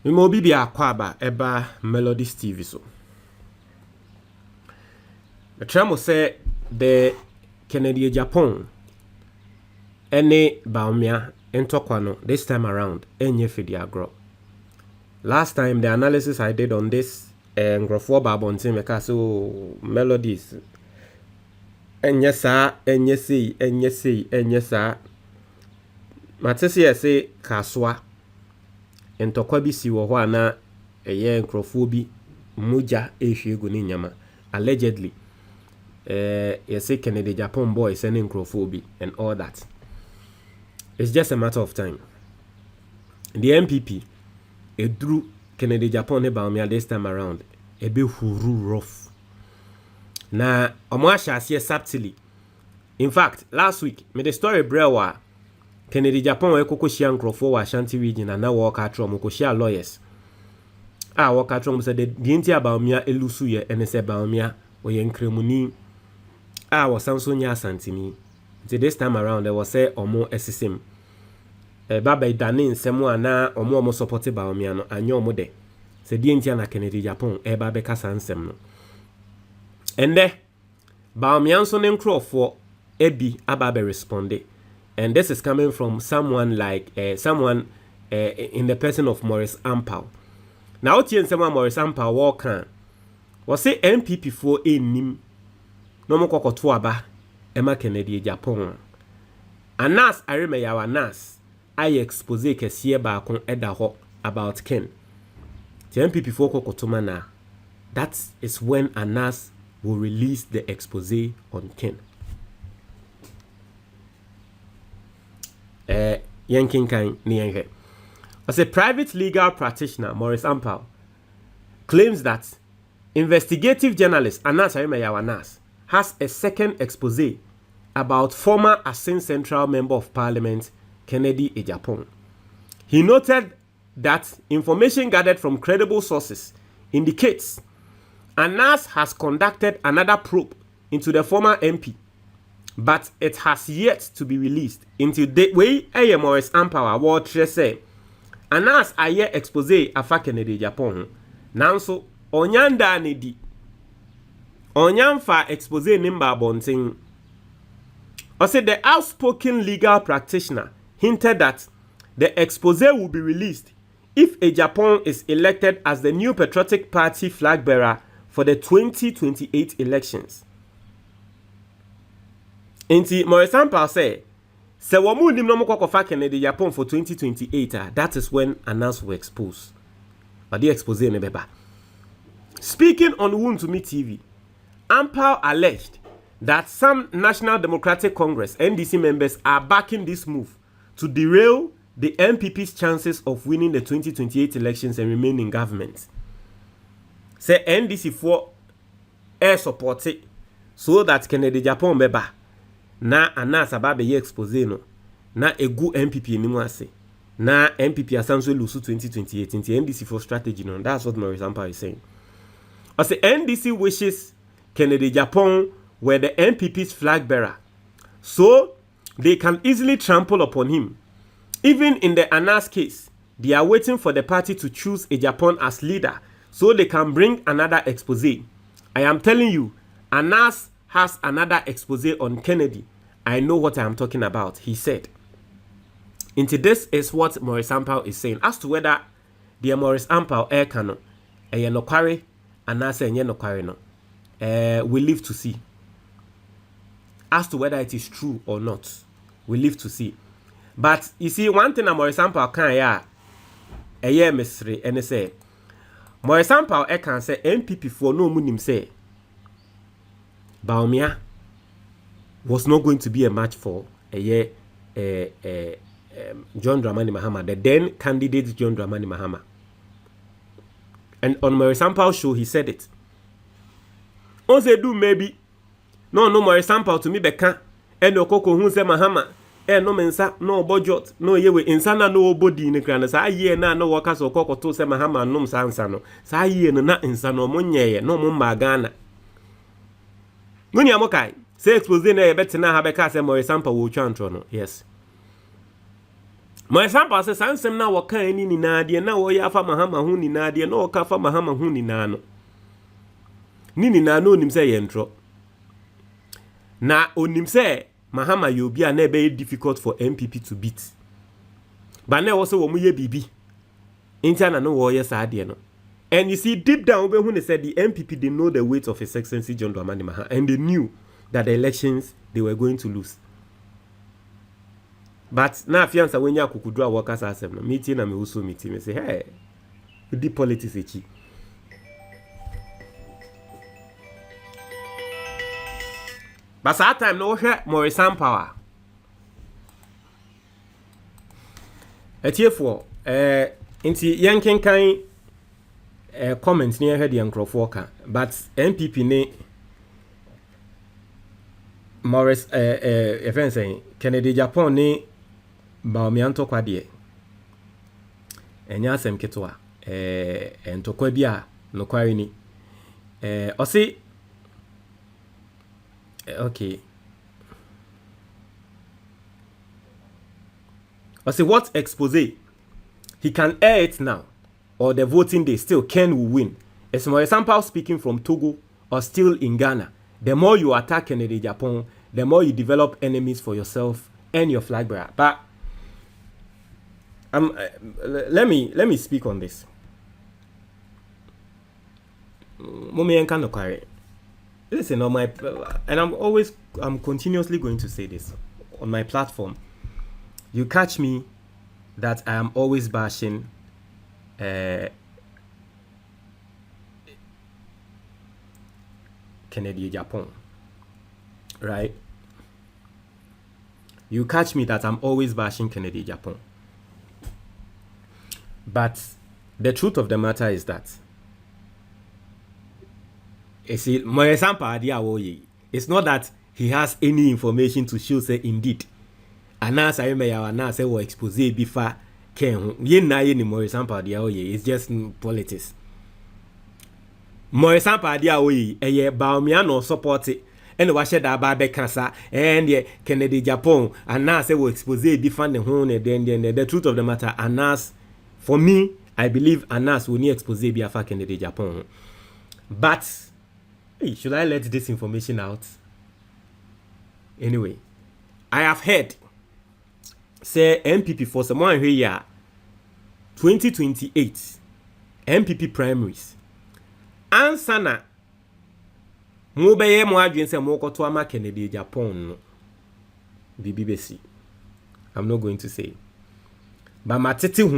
Me mo bibi akwaba eba Melodies TV so. The tramo say the Kennedy Agyapong ene baumia entokwano this time around enye fidi agro. Last time the analysis I did on this ngrofo babontin meka so Melodies enye sa matese yese kaswa entokwa bi si wo ho ana eye nkrofo bi muja ehwegu ni nyama allegedly yese Kennedy Agyapong boys and nkrofo bi and all that. It's just a matter of time. The NPP drew Kennedy Agyapong ne baumia this time around ebe huru rough na omo ahye subtly. In fact, last week me the story brewa Kennedy Agyapong ekokohia nkrofo wa Ashanti region na work atro mokohia lawyers work atro say the ntia baumia elusu ye ene se baumia oye nkremuni was sanso nya asantimi. This time around there was say omo SSM baba idane nsemo ana omo support baumia no anyo omo de se die ntia na Kennedy Agyapong ba be kasa nsem no ende baumia nso ne nkrofo ebi ababe responde. And this is coming from someone like someone in the person of Maurice Ampao. Now, someone Maurice Ampao walk was say NPP for nim no more kokotuaba Emma Kennedy Agyapong. Anas I remember our Anas I expose kesiye ba kon edaho about Ken. The NPP for kokotumana. That is when Anas will release the expose on Ken. Yanking kind ni as a private legal practitioner, Maurice Ampao claims that investigative journalist Anas Anas has a second expose about former Asin Central Member of Parliament Kennedy Agyapong. He noted that information gathered from credible sources indicates Anas has conducted another probe into the former MP, but it has yet to be released until the way Maurice Ampao award say Anas aye expose afa Kennedy Agyapong nanso onyanda ne di onyamfa expose nimba bonting. I said the outspoken legal practitioner hinted that the expose will be released if Agyapong is elected as the new Patriotic Party flag bearer for the 2028 elections. Inti Maurice Ampao say, "Se womu nim no mokoko Kennedy Agyapong for 2028. That is when Anas will expose." But the expose ne beba. Speaking on Wound to Me TV, Ampao alleged that some National Democratic Congress (NDC) members are backing this move to derail the NPP's chances of winning the 2028 elections and remain in government. Say NDC for air support it so that Kennedy Agyapong beba. Na Anas ababe ye expose no na egu NPP ni mu ase na NPP asanso lose 2028 into NDC for strategy no. That's what Maurice Ampao is saying. As the NDC wishes Kennedy Agyapong were the NPP's flag bearer so they can easily trample upon him. Even in the Anas case, they are waiting for the party to choose Agyapong as leader so they can bring another expose. I am telling you, Anas has another expose on Kennedy. I know what I am talking about, he said. Into this is what Maurice Ampao is saying. As to whether the Maurice Ampao air cano, no quarry, Anas no quarry no. We live to see. As to whether it is true or not, we live to see. But you see, one thing Maurice Ampao can mystery and say Maurice Ampao can say NPP for no munim say Baumia was not going to be a match for John Dramani Mahama, the then candidate John Dramani Mahama. And on Maurice Ampao's show, he said it. On say do maybe no Maurice Ampao to me beka and no koko who say Mahama no mensa no budget no yewe insana no body ni krana sa ye na no workers or koko to say Mahama no sansa no sa ye no na insano monye no mo magana. Nuni amokai say expose na yebet na ha beka say Maurice Ampao wo twantro no. Yes. my example says ansem na waka ani ni na de na wo ya fa mahama hu ni na de na wo ka fa mahama hu ni na no ni na no nim say yentro na onim say mahama ye obi a na be difficult for NPP to beat but na wo say wo mu ye bibi interna no wo ye sa de no. And you see, deep down, when they said the NPP, they know the weight of His Excellency John Dramani Mahama, and they knew that the elections they were going to lose. But now, if you answer when you could draw workers as a meeting, and me also meeting, me say, hey, the politics is cheap. But that time, no share Morrison power. At here for into yanking kind. Comments near head young Crawford, but NPP ne Morris friend saying Kennedy Agyapong ne Baomianto Kwadie enya asem ketwa entokwa bia no kwari ni osi okay osi what expose he can air it now or the voting day, still Ken will win. As my example speaking from Togo or still in Ghana, the more you attack Kennedy Agyapong, the more you develop enemies for yourself and your flag bearer. But let me speak on this. Listen, on my and I'm continuously going to say this on my platform. You catch me that I am always bashing Kennedy Agyapong, right? You catch me that I'm always bashing Kennedy Agyapong. But the truth of the matter is that it's not that he has any information to show say indeed. Anas I may anas say will expose before Ken ye na ye ni Morrison Padia oye. It's just politics. Morrison Padia oye eye Baomiano support it and wa shed about the cancer and ye Kennedy Agyapong anas say will expose before the home then the truth of the matter anas for me I believe anas will need expose before Kennedy Agyapong. But hey, should I let this information out? Anyway, I have heard say NPP for someone here 2028 NPP primaries ansana mo beye mo adwen say mo koto ama Kennedy Agyapong no BBC. I'm not going to say but matete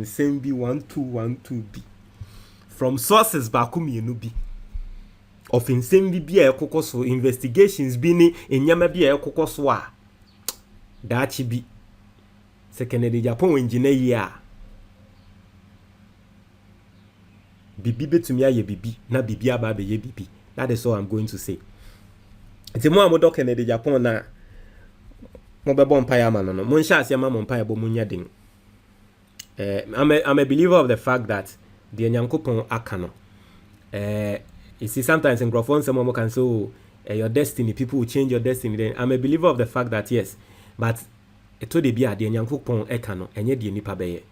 same be 1212b from sources back mienu bi of insane bi e kokoso investigations bi ni enyama bi e kokoso a dachi bi se Kennedy Agyapong engineer ya bibi betumi aye bibi na bibi aba be ye bibi. That is all I'm going to say. Enti mo amodo Kennedy Agyapong na mo be bon paya man no mo nsha ase ma mo paya bo mo nya den. I'm a believer of the fact that the Nyankopon aka no you see sometimes in Grofon someone can say oh, your destiny, people will change your destiny. Then I'm a believer of the fact that yes, but to the bia the Nyankopon eka no enye de nipa beye.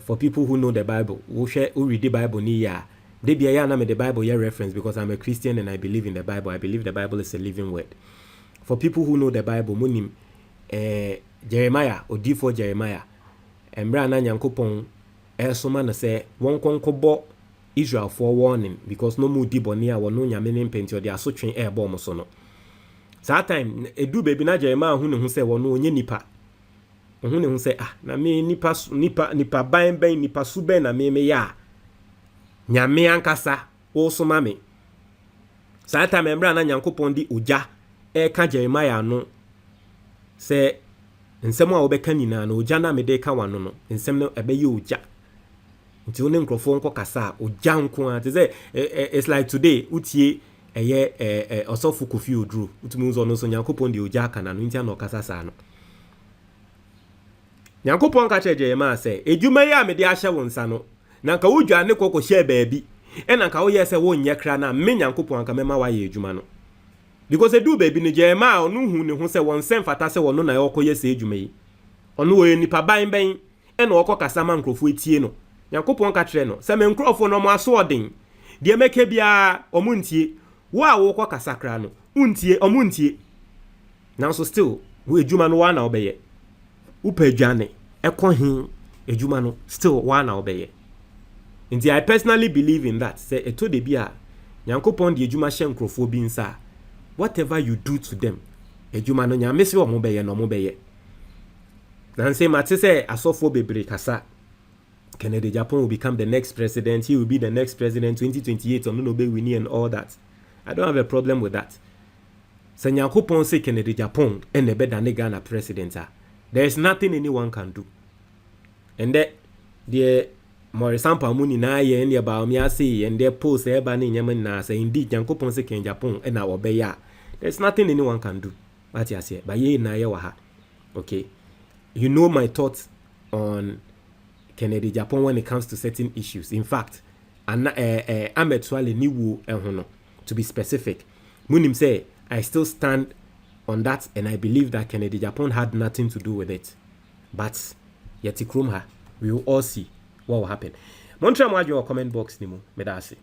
For people who know the Bible, who read the Bible ni ya, they be ya na me the Bible ya reference because I'm a Christian and I believe in the Bible. I believe the Bible is a living word. For people who know the Bible, munim Jeremiah or D4 Jeremiah, embra na Nyankopon soma na say won konkobo Israel for warning because no mu di boni a wono nyame ne mpenti o de asotwen bomb so no. That time edu baby na Jeremiah hu ne hu say wono onye nipa. Hu ne hu say ah na me nipa ban nipa su ben na me ya. Nyame ankasa o so ma me. That time embra na Nyankopon di oja ka Jeremiah no say nsem a obeka nyina na oja na me de ka wano no nsem no ebe ye oja. Nti one nkrofo nko kasa oja nko a te say it's like today utie eye osofu Kofi Oduro utumi nzo no so Nyankopon de oja aka na no ntia na okasa sa no Nyankopon ka cheje ma say ejuma ya me de ahye wo nsa no na nka wodwa ne kokko hye baabi e na nka wo ye say wo nye kra na me Nyankopon aka mema wa ye ejuma no because edu baabi ne je ma onu hu ne hu say won sem fata say wono na yokoye say ejuma yi ɔno wɔ nipa ban bɛn ɛna ɔkɔ kasa ma nkrofo etie no Nyankopɔn ka kyerɛ no sɛ me nkrofo no mo aso ɔden deɛ mɛka bia ɔmo ntie wo a wo kɔ kasa kra no untie ɔmo ntie nanso still wo edwuma no wa na ɔbɛyɛ wo pa adwane ɛkɔ hin edwuma no still wa na ɔbɛyɛ nti I personally believe in that say eto de bia Nyankopɔn de edwuma hyɛ nkrofo bi nsa whatever you do to them edwuma no nyame se ɔmo bɛyɛ no ɔmo bɛyɛ nanse mate sɛ asɔfo bebre kasa Kennedy Agyapong will become the next president. He will be the next president 2028 on no be winning and all that. I don't have a problem with that. So Nyankopɔn say Kennedy Agyapong and the better than Ghana president. There is nothing anyone can do. And that the more sample money na ye and about me say and their post eba ni nyama na say indeed Nyankopɔn say Kennedy Agyapong and our beya. There's nothing anyone can do. What you say? But ye na ye waha. Okay. You know my thoughts on Kennedy Agyapong when it comes to certain issues. In fact, I'm actually new to be specific. Munim say I still stand on that and I believe that Kennedy Agyapong had nothing to do with it. But yet we will all see what will happen. Montreal, your comment box, Nimo. Medasi.